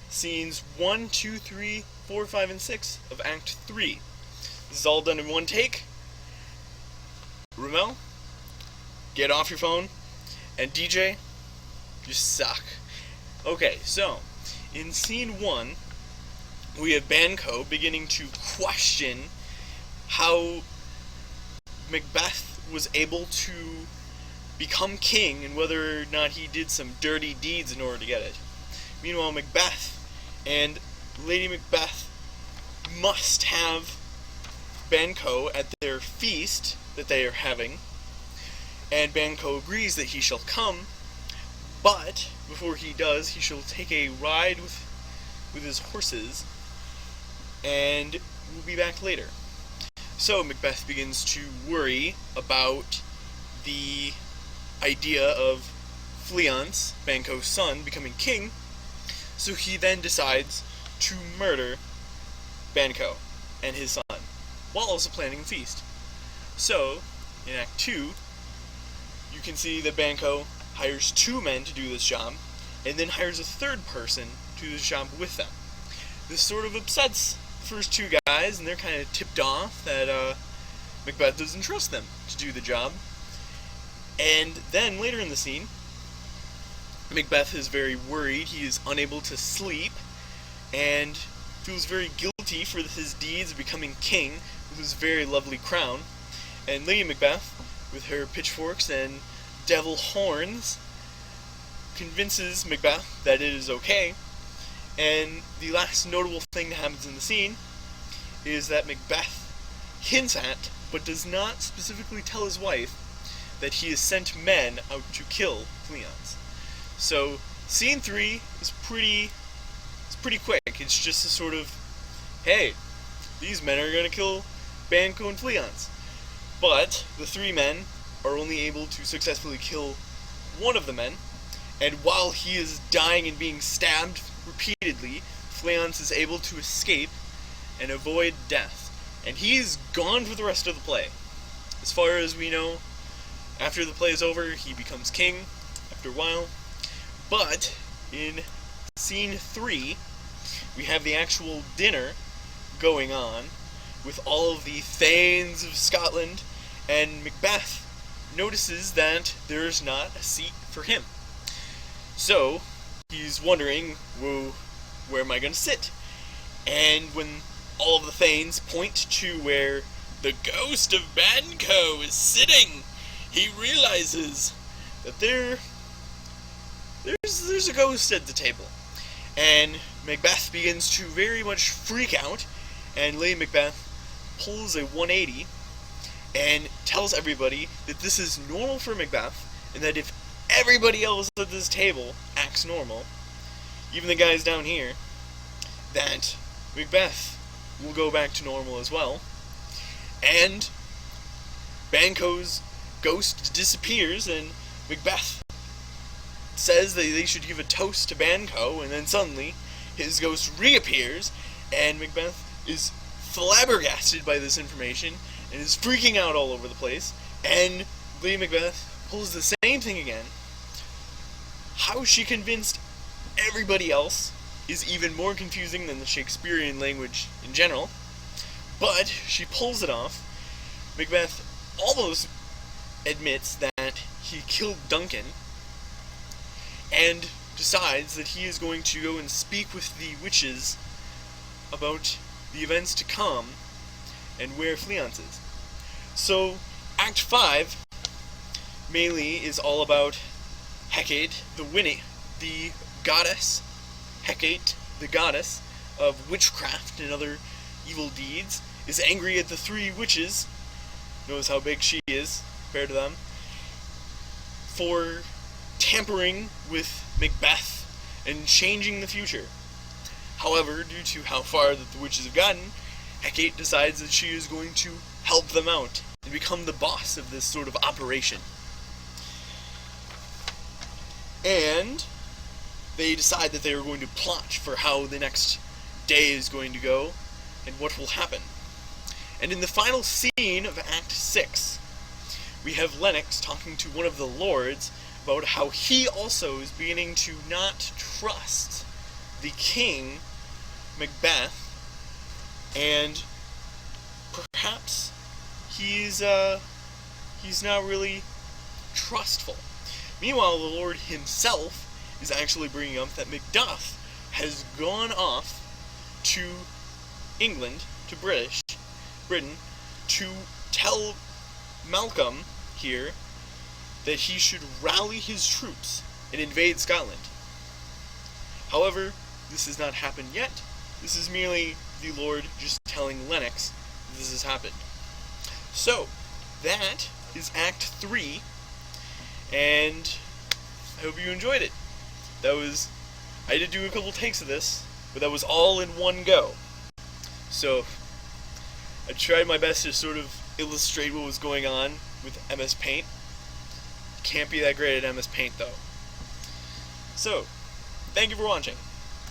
scenes 1, 2, 3, 4, 5, and 6 of Act 3. This is all done in one take. Ramel, get off your phone, and DJ, you suck. Okay, so, in scene 1, we have Banquo beginning to question how Macbeth was able to become king and whether or not he did some dirty deeds in order to get it. Meanwhile, Macbeth and Lady Macbeth must have Banquo at their feast that they are having, and Banquo agrees that he shall come, but before he does, he shall take a ride with his horses, and we'll be back later. So Macbeth begins to worry about the idea of Fleance, Banquo's son, becoming king, so he then decides to murder Banquo and his son, while also planning a feast. So, in Act 2, you can see that Banquo hires 2 men to do this job, and then hires a 3rd person to do this job with them. This sort of upsets the first 2 guys, and they're kind of tipped off that Macbeth doesn't trust them to do the job. And then, later in the scene, Macbeth is very worried. He is unable to sleep, and feels very guilty for his deeds of becoming king with his very lovely crown. And Lady Macbeth, with her pitchforks and devil horns, convinces Macbeth that it is okay. And the last notable thing that happens in the scene is that Macbeth hints at, but does not specifically tell his wife, that he has sent men out to kill Fleance. So, scene 3 is pretty quick. It's just a sort of, hey, these men are going to kill Banquo and Fleance. But the 3 men are only able to successfully kill one of the men, and while he is dying and being stabbed repeatedly, Fleance is able to escape and avoid death. And he's gone for the rest of the play. As far as we know, after the play is over, he becomes king after a while. But in scene 3, we have the actual dinner going on with all of the thanes of Scotland, and Macbeth notices that there's not a seat for him. So, he's wondering, well, where am I going to sit? And when all of the thanes point to where the ghost of Banquo is sitting, he realizes that there's a ghost at the table. And Macbeth begins to very much freak out, and Lady Macbeth pulls a 180 and tells everybody that this is normal for Macbeth, and that if everybody else at this table acts normal, even the guys down here, that Macbeth will go back to normal as well. And Banquo's ghost disappears, and Macbeth says that they should give a toast to Banquo, and then suddenly his ghost reappears, and Macbeth is flabbergasted by this information and is freaking out all over the place. And Lady Macbeth pulls the same thing again. How she convinced everybody else is even more confusing than the Shakespearean language in general, but she pulls it off. Macbeth almost admits that he killed Duncan, and decides that he is going to go and speak with the witches about the events to come and where Fleance is. So, Act 5 mainly is all about Hecate, the goddess. Hecate, the goddess of witchcraft and other evil deeds, is angry at the 3 witches, knows how big she is compared to them, for tampering with Macbeth and changing the future. However, due to how far that the witches have gotten, Hecate decides that she is going to help them out and become the boss of this sort of operation. And they decide that they are going to plot for how the next day is going to go and what will happen. And in the final scene of Act 6, we have Lennox talking to one of the lords about how he also is beginning to not trust the king, Macbeth, and perhaps he's not really trustful. Meanwhile, the Lord himself is actually bringing up that Macduff has gone off to England, to Britain, to tell Malcolm here that he should rally his troops and invade Scotland. However, this has not happened yet. This is merely the Lord just telling Lennox this has happened. So, that is Act 3, and I hope you enjoyed it. I did do a couple takes of this, but that was all in one go. So, I tried my best to sort of illustrate what was going on with MS Paint. Can't be that great at MS Paint, though. So, thank you for watching.